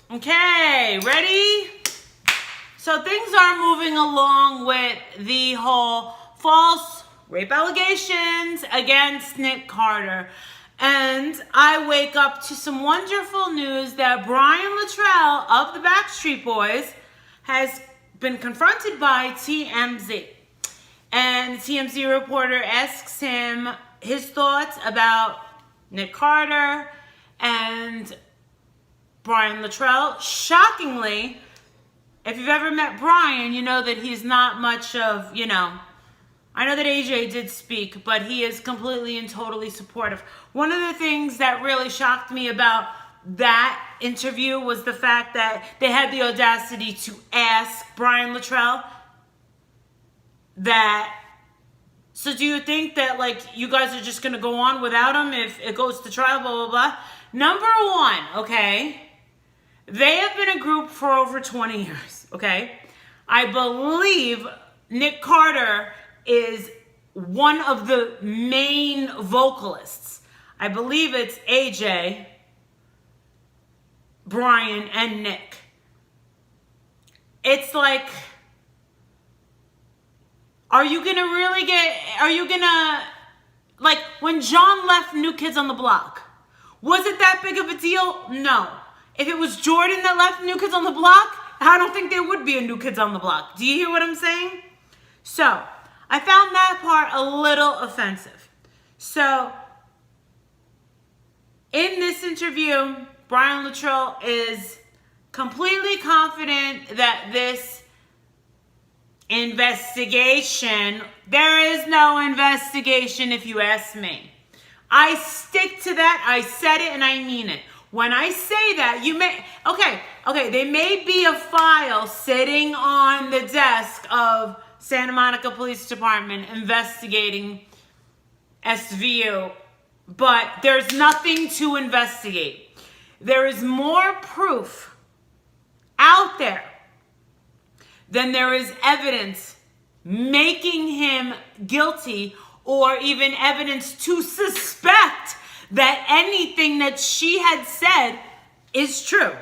Okay, ready? So things are moving along with the whole false rape allegations against Nick Carter. And I wake up to some wonderful news that Brian Littrell of the Backstreet Boys has been confronted by TMZ. And the TMZ reporter asks him his thoughts about Nick Carter and Brian Littrell. Shockingly, if you've ever met Brian, you know that he's not much of, I know that AJ did speak, but he is completely and totally supportive. One of the things that really shocked me about that interview was the fact that they had the audacity to ask Brian Littrell that, so do you think that, you guys are just going to go on without him if it goes to trial, blah, blah, blah? Number one, okay, they have been a group for over 20 years, okay? I believe Nick Carter is one of the main vocalists. I believe it's AJ, Brian, and Nick. It's like, are you gonna when John left New Kids on the Block, was it that big of a deal? No. If it was Jordan that left New Kids on the Block, I don't think there would be a New Kids on the Block. Do you hear what I'm saying? So, I found that part a little offensive. So, in this interview, Brian Littrell is completely confident that this investigation, there is no investigation if you ask me. I stick to that. I said it and I mean it. When I say that, there may be a file sitting on the desk of Santa Monica Police Department investigating SVU, but there's nothing to investigate. There is more proof out there than there is evidence making him guilty, or even evidence to suspect that anything that she had said is true.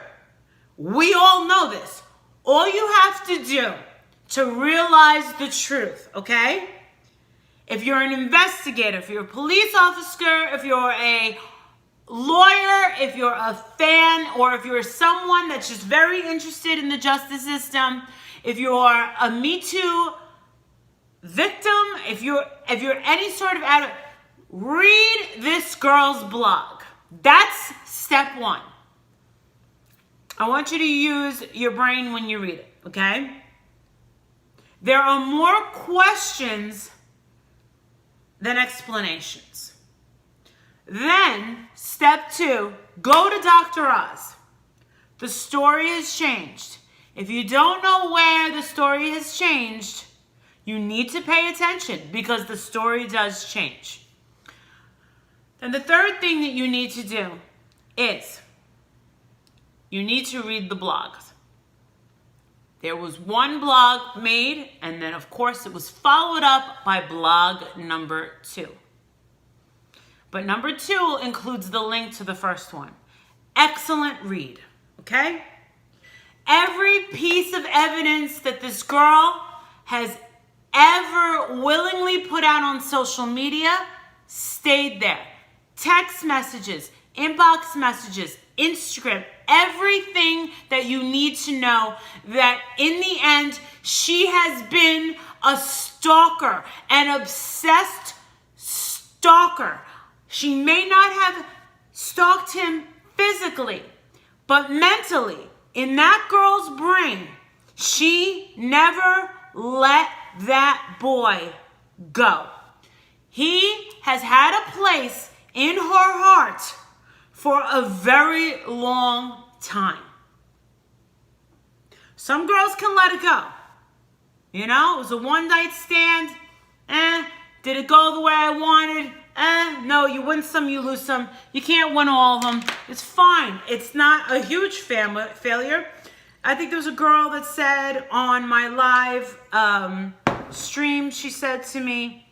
We all know this. All you have to do to realize the truth, okay? If you're an investigator, if you're a police officer, if you're a lawyer, if you're a fan, or if you're someone that's just very interested in the justice system, if you're a Me Too victim, if you're any sort of advocate, read this girl's blog. That's step one. I want you to use your brain when you read it, okay? There are more questions than explanations. Then, step two, go to Dr. Oz. The story has changed. If you don't know where the story has changed, you need to pay attention because the story does change. And the third thing that you need to do is you need to read the blogs. There was one blog made, and then of course it was followed up by blog number 2. But number 2 includes the link to the first one. Excellent read, okay? Every piece of evidence that this girl has ever willingly put out on social media stayed there. Text messages, inbox messages, Instagram, everything that you need to know, that in the end, she has been a stalker, an obsessed stalker. She may not have stalked him physically, but mentally, in that girl's brain, she never let that boy go. He has had a place in her heart for a very long time. Some girls can let it go. It was a one-night stand. Did it go the way I wanted? No, you win some, you lose some. You can't win all of them. It's fine. It's not a huge failure. I think there was a girl that said on my live stream, she said to me,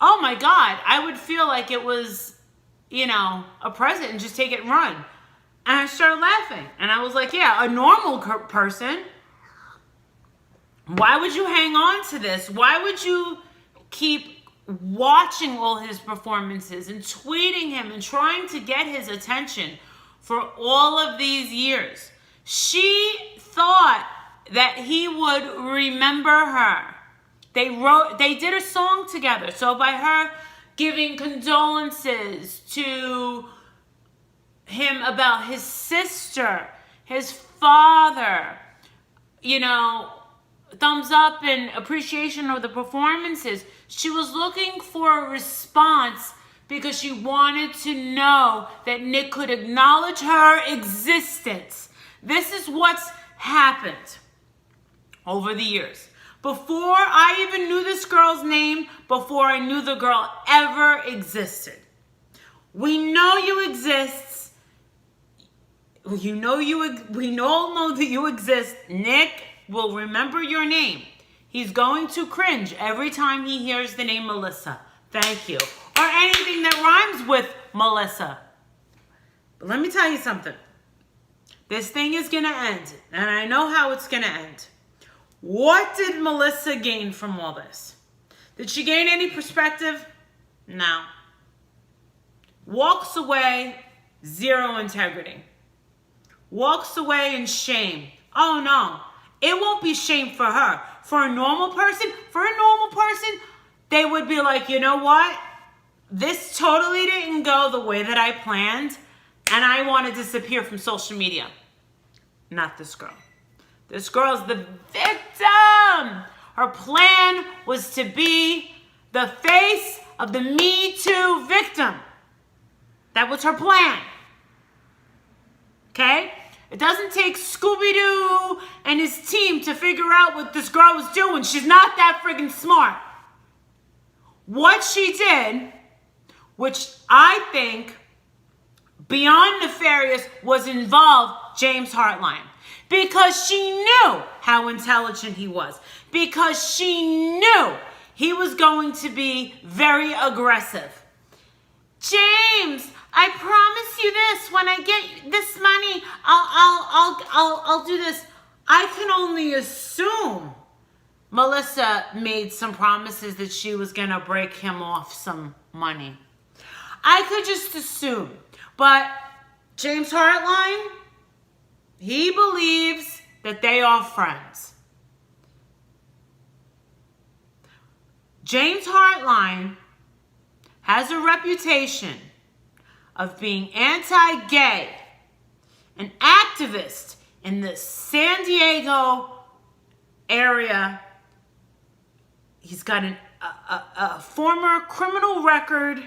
oh my God, I would feel like it was, a present and just take it and run. And I started laughing. And I was like, yeah, a normal person. Why would you hang on to this? Why would you keep watching all his performances and tweeting him and trying to get his attention for all of these years? She thought that he would remember her. They did a song together. So by her giving condolences to him about his sister, his father, thumbs up and appreciation of the performances, she was looking for a response because she wanted to know that Nick could acknowledge her existence. This is what's happened over the years. Before I even knew this girl's name, before I knew the girl ever existed. We know you exist. We all know that you exist. Nick will remember your name. He's going to cringe every time he hears the name Melissa. Thank you. Or anything that rhymes with Melissa. But let me tell you something. This thing is going to end. And I know how it's going to end. What did Melissa gain from all this? Did she gain any perspective? No. Walks away, zero integrity. Walks away in shame. Oh no. It won't be shame for her. For a normal person, they would be like, you know what? This totally didn't go the way that I planned, and I want to disappear from social media. Not this girl. This girl's the victim. Her plan was to be the face of the Me Too victim. That was her plan. Okay? It doesn't take Scooby-Doo and his team to figure out what this girl was doing. She's not that friggin' smart. What she did, which I think, beyond nefarious, was involve James Hartline. Because she knew how intelligent he was. Because she knew he was going to be very aggressive. James, I promise you this. When I get this money, I'll do this. I can only assume Melissa made some promises that she was gonna break him off some money. I could just assume. But James Hartline, he believes that they are friends. James Hartline has a reputation of being anti-gay, an activist in the San Diego area. He's got a former criminal record.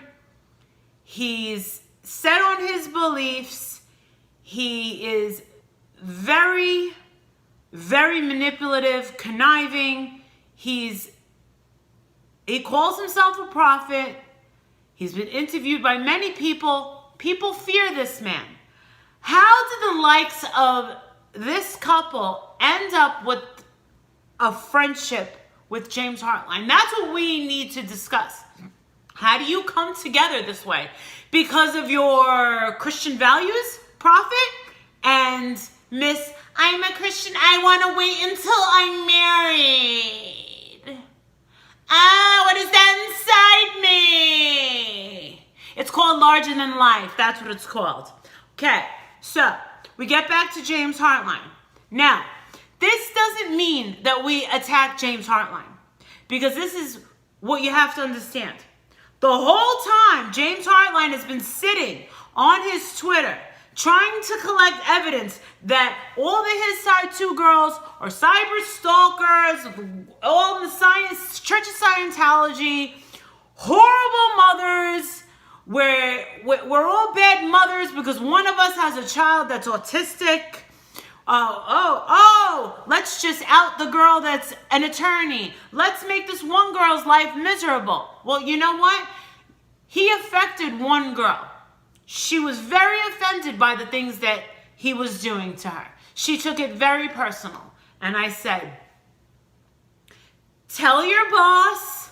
He's set on his beliefs. He is very, very manipulative, conniving. He calls himself a prophet. He's been interviewed by many people. People fear this man. How did the likes of this couple end up with a friendship with James Hartline? That's what we need to discuss. How do you come together this way? Because of your Christian values, prophet? And Miss, I'm a Christian, I want to wait until I'm married. What is that inside me? It's called larger than life. That's what it's called. Okay, so we get back to James Hartline. Now, this doesn't mean that we attack James Hartline, because this is what you have to understand. The whole time, James Hartline has been sitting on his Twitter trying to collect evidence that all the His Side 2 girls are cyber stalkers, all in the Church of Scientology, horrible mothers. We're all bad mothers because one of us has a child that's autistic. Let's just out the girl that's an attorney. Let's make this one girl's life miserable. Well, you know what? He affected one girl. She was very offended by the things that he was doing to her. She took it very personal. And I said, tell your boss,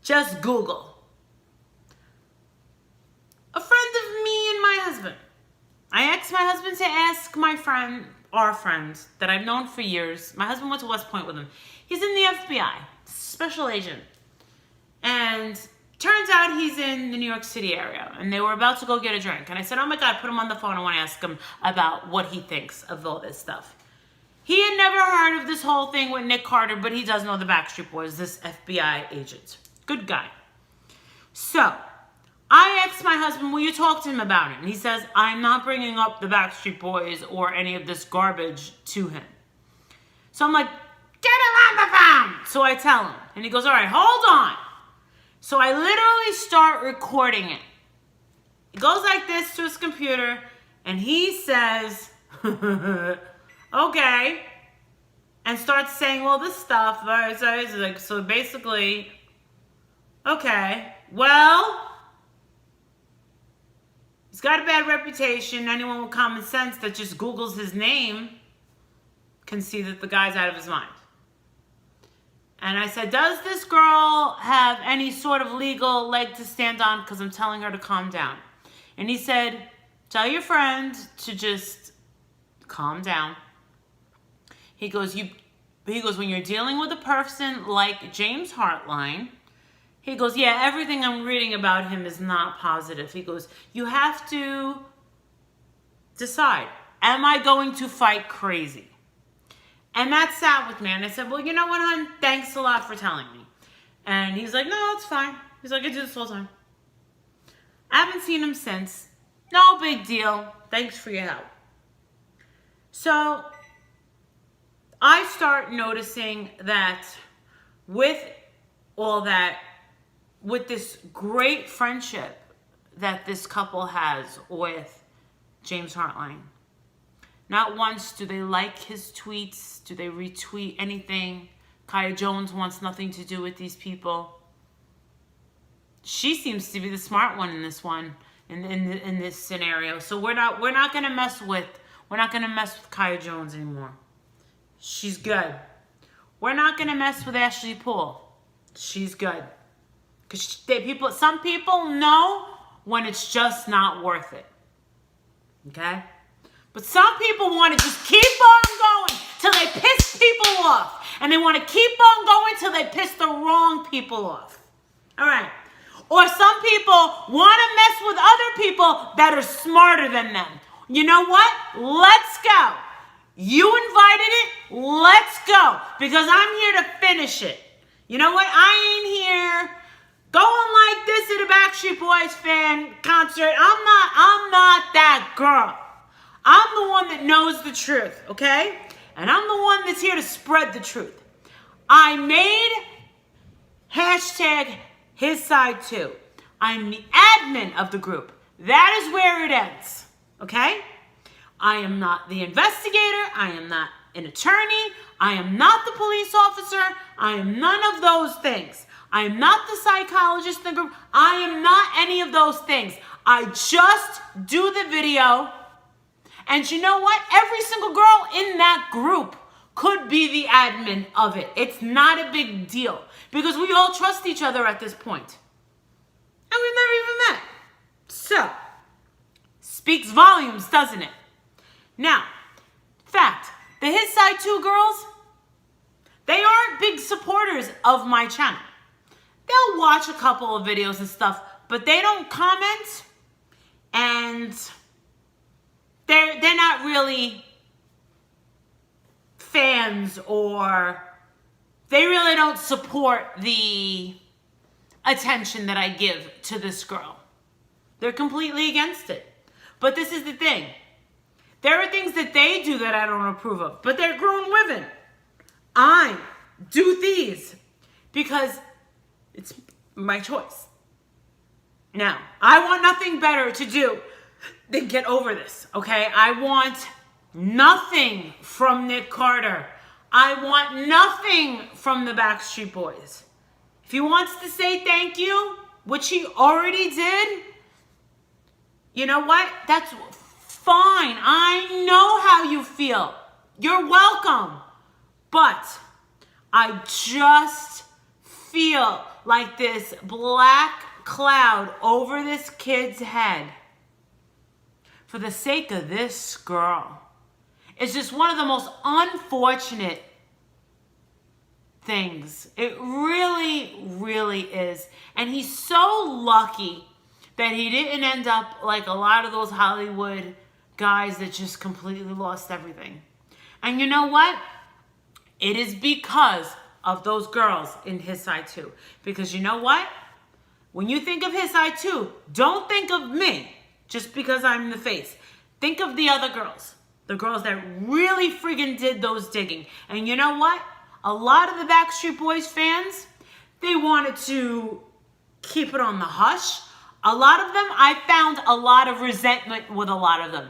just Google. A friend of me and my husband. I asked my husband to ask our friend that I've known for years. My husband went to West Point with him. He's in the FBI, special agent. And turns out he's in the New York City area. And they were about to go get a drink. And I said, oh my God, put him on the phone. I want to ask him about what he thinks of all this stuff. He had never heard of this whole thing with Nick Carter, but he does know the Backstreet Boys, this FBI agent. Good guy. So I asked my husband, will you talk to him about it? And he says, I'm not bringing up the Backstreet Boys or any of this garbage to him. So I'm like, get him on the phone. So I tell him. And he goes, all right, hold on. So I literally start recording it. It goes like this to his computer. And he says, okay. And starts saying all this stuff. So basically, okay, well, he's got a bad reputation. Anyone with common sense that just Googles his name can see that the guy's out of his mind. And I said, does this girl have any sort of legal leg to stand on? Because I'm telling her to calm down. And he said, tell your friend to just calm down. He goes, when you're dealing with a person like James Hartline, he goes, yeah, everything I'm reading about him is not positive. He goes, you have to decide, am I going to fight crazy? And that sat with me. And I said, well, you know what, hon? Thanks a lot for telling me. And he's like, no, it's fine. He's like, I do this all the time. I haven't seen him since. No big deal. Thanks for your help. So I start noticing that with all that, with this great friendship that this couple has with James Hartline, not once do they like his tweets, do they retweet anything. Kaya Jones wants nothing to do with these people. She seems to be the smart one in this in this scenario. So we're not gonna mess with Kaya Jones anymore. She's good. We're not gonna mess with Ashley Poole. She's good. Because some people know when it's just not worth it. Okay? But some people want to just keep on going till they piss people off. And they want to keep on going till they piss the wrong people off. All right. Or some people want to mess with other people that are smarter than them. You know what? Let's go. You invited it. Let's go. Because I'm here to finish it. You know what? I ain't here going like this at a Backstreet Boys fan concert. I'm not that girl. I'm the one that knows the truth, okay? And I'm the one that's here to spread the truth. I made hashtag his side too. I'm the admin of the group. That is where it ends, okay? I am not the investigator. I am not an attorney. I am not the police officer. I am none of those things. I am not the psychologist in the group. I am not any of those things. I just do the video. And you know what? Every single girl in that group could be the admin of it. It's not a big deal because we all trust each other at this point. And we've never even met. So, speaks volumes, doesn't it? Now, fact, the His Side 2 girls, they aren't big supporters of my channel. They'll watch a couple of videos and stuff, but they don't comment, and they're not really fans, or they really don't support the attention that I give to this girl. They're completely against it. But this is the thing. There are things that they do that I don't approve of, but they're grown women. I do these because it's my choice. Now, I want nothing better to do than get over this, okay? I want nothing from Nick Carter. I want nothing from the Backstreet Boys. If he wants to say thank you, which he already did, you know what? That's fine. I know how you feel. You're welcome. But I just feel like this black cloud over this kid's head for the sake of this girl. It's just one of the most unfortunate things. It really, really is. And he's so lucky that he didn't end up like a lot of those Hollywood guys that just completely lost everything. And you know what? It is because of those girls in his side too. Because you know what? When you think of his side too, don't think of me just because I'm the face. Think of the other girls. The girls that really friggin' did those digging. And you know what? A lot of the Backstreet Boys fans, they wanted to keep it on the hush. A lot of them, I found a lot of resentment with a lot of them.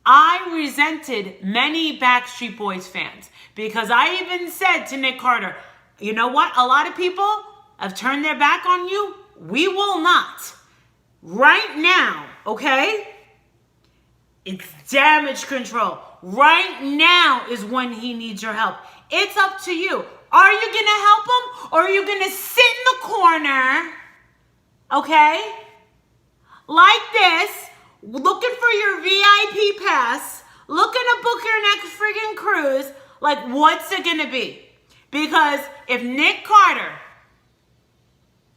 I resented many Backstreet Boys fans because I even said to Nick Carter, you know what? A lot of people have turned their back on you. We will not. Right now, okay? It's damage control. Right now is when he needs your help. It's up to you. Are you going to help him or are you going to sit in the corner, okay, like this, looking for your VIP pass, looking to book your next friggin' cruise? Like, what's it going to be? Because if Nick Carter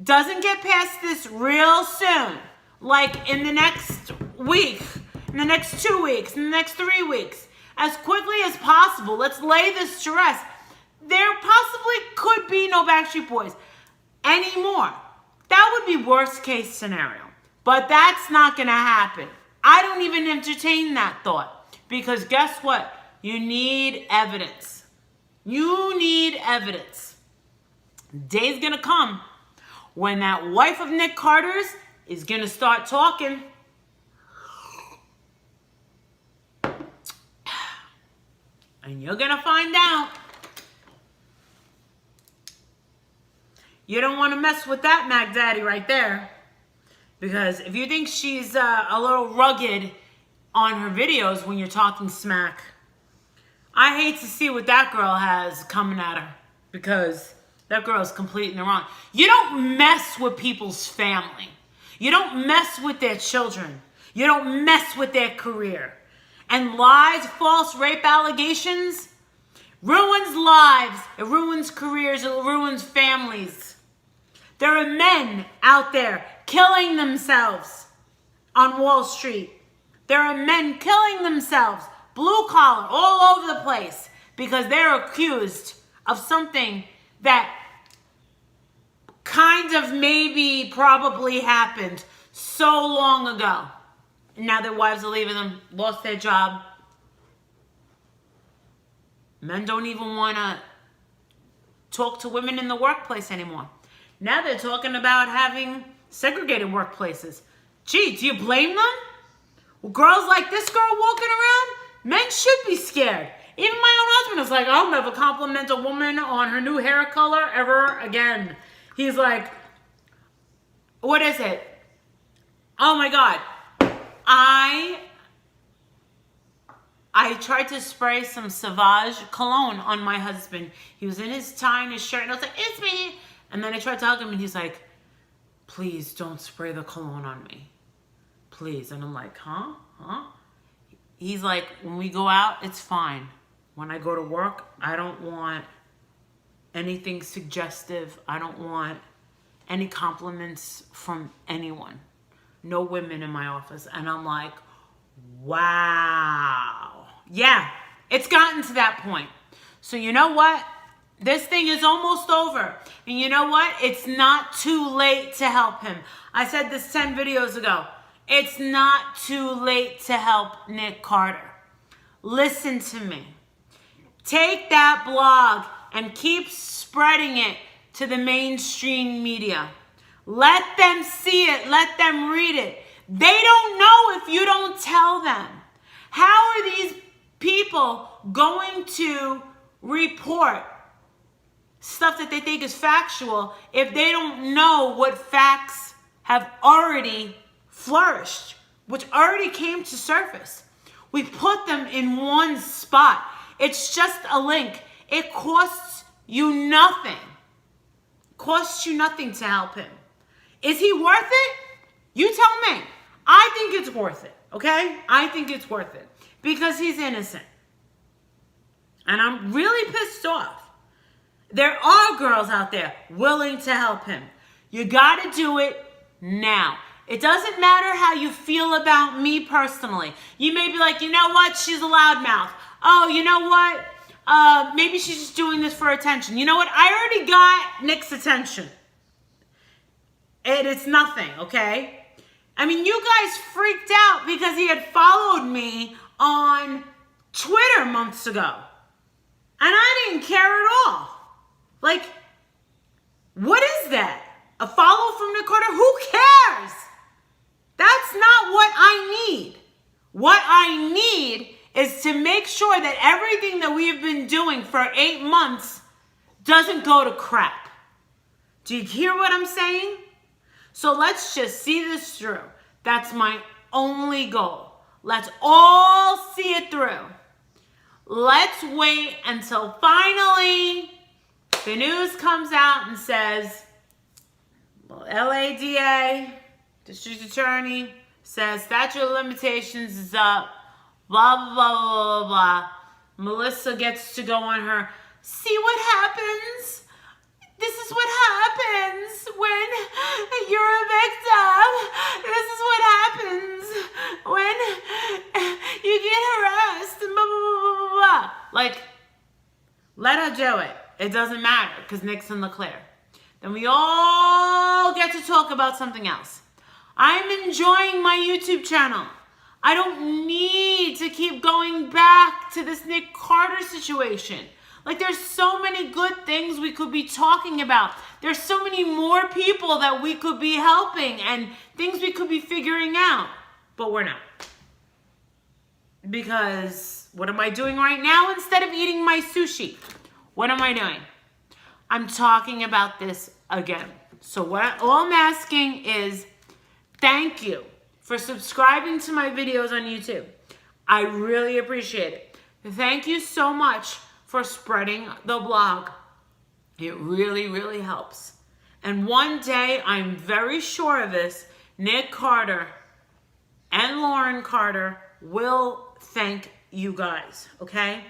doesn't get past this real soon, like in the next week, in the next 2 weeks, in the next 3 weeks, as quickly as possible, let's lay this to rest. There possibly could be no Backstreet Boys anymore. That would be worst case scenario. But that's not going to happen. I don't even entertain that thought. Because guess what? You need evidence. You need evidence. Day's going to come when that wife of Nick Carter's is going to start talking. And you're going to find out. You don't want to mess with that Mac Daddy right there. Because if you think she's a little rugged on her videos when you're talking smack, I hate to see what that girl has coming at her. Because that girl is completely in the wrong. You don't mess with people's family. You don't mess with their children. You don't mess with their career. And lies, false rape allegations ruins lives. It ruins careers. It ruins families. There are men out there killing themselves on Wall Street. There are men killing themselves, blue collar, all over the place, because they're accused of something that kind of maybe probably happened so long ago. And now their wives are leaving them, lost their job. Men don't even want to talk to women in the workplace anymore. Now they're talking about having segregated workplaces. Gee, do you blame them? Well, girls like this girl walking around, men should be scared. Even my own husband is like, I'll never compliment a woman on her new hair color ever again. He's like, what is it? Oh my God. I tried to spray some Sauvage cologne on my husband. He was in his tie and his shirt, and I was like, it's me. And then I tried to hug him, and he's like, please don't spray the cologne on me. Please. And I'm like, huh? He's like, when we go out, it's fine. When I go to work, I don't want anything suggestive. I don't want any compliments from anyone. No women in my office. And I'm like, wow. Yeah, it's gotten to that point. So you know what? This thing is almost over. And you know what? It's not too late to help him. I said this 10 videos ago. It's not too late to help Nick Carter. Listen to me. Take that blog and keep spreading it to the mainstream media. Let them see it. Let them read it. They don't know if you don't tell them. How are these people going to report stuff that they think is factual if they don't know what facts have already flourished, which already came to surface? We put them in one spot. It's just a link. It costs you nothing. It costs you nothing to help him. Is he worth it? You tell me. I think it's worth it, Okay? I think it's worth it because he's innocent. And I'm really pissed off. There are girls out there willing to help him. You got to do it now. It doesn't matter how you feel about me personally. You may be like, you know what? She's a loudmouth. Oh, you know what? Maybe she's just doing this for attention. You know what? I already got Nick's attention. And it's nothing, okay? I mean, you guys freaked out because he had followed me on Twitter months ago. And I didn't care at all. Like, what is that? A follow from Nick Carter? Who cares? That's not what I need. What I need is to make sure that everything that we have been doing for 8 months doesn't go to crap. Do you hear what I'm saying? So let's just see this through. That's my only goal. Let's all see it through. Let's wait until finally the news comes out and says, well, LADA, District Attorney, says statute of limitations is up, blah, blah, blah, blah, blah, blah. Melissa gets to go on her, see what happens? This is what happens when you're a victim. This is what happens when you get harassed. Blah, blah, blah, blah, blah. Like, let her do it. It doesn't matter because Nick's in the clear. Then we all get to talk about something else. I'm enjoying my YouTube channel. I don't need to keep going back to this Nick Carter situation. Like, there's so many good things we could be talking about. There's so many more people that we could be helping and things we could be figuring out. But we're not. Because what am I doing right now instead of eating my sushi? What am I doing? I'm talking about this again. So all I'm asking is thank you for subscribing to my videos on YouTube. I really appreciate it. Thank you so much for spreading the blog. It really, really helps. And one day, I'm very sure of this, Nick Carter and Lauren Carter will thank you guys, okay?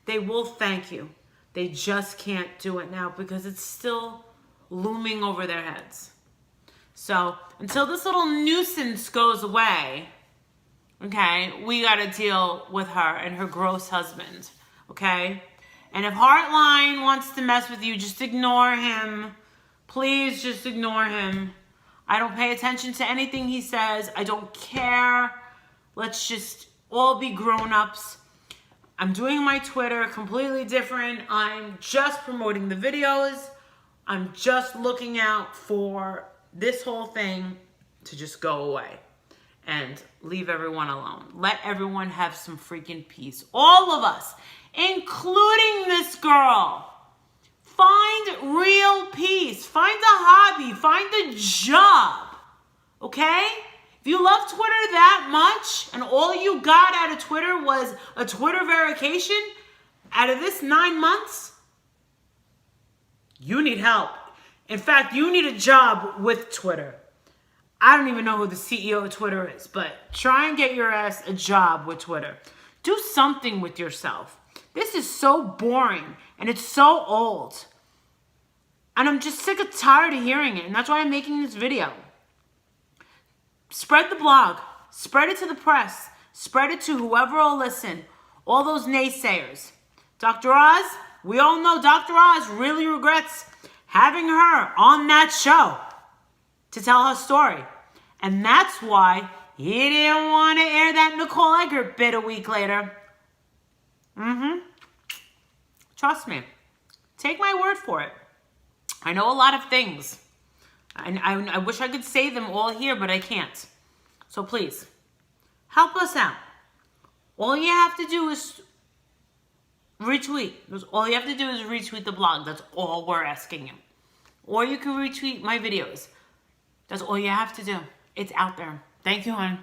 They will thank you. They just can't do it now because it's still looming over their heads. So until this little nuisance goes away, okay, we got to deal with her and her gross husband, okay? And if Heartline wants to mess with you, just ignore him. Please just ignore him. I don't pay attention to anything he says. I don't care. Let's just all be grown-ups. I'm doing my Twitter completely different. I'm just promoting the videos. I'm just looking out for this whole thing to just go away and leave everyone alone. Let everyone have some freaking peace. All of us, including this girl. Find real peace. Find a hobby. Find a job. Okay? If you love Twitter that much and all you got out of Twitter was a Twitter verification, out of this 9 months, you need help. In fact, you need a job with Twitter. I don't even know who the CEO of Twitter is, but try and get your ass a job with Twitter. Do something with yourself. This is so boring and it's so old. And I'm just sick and tired of hearing it. And that's why I'm making this video. Spread the blog. Spread it to the press. Spread it to whoever will listen. All those naysayers. Dr. Oz, we all know Dr. Oz really regrets having her on that show to tell her story. And that's why he didn't want to air that Nicole Eggert bit a week later. Trust me. Take my word for it. I know a lot of things. I wish I could say them all here, but I can't. So please, help us out. All you have to do is retweet. All you have to do is retweet the blog. That's all we're asking you. Or you can retweet my videos. That's all you have to do. It's out there. Thank you, hon.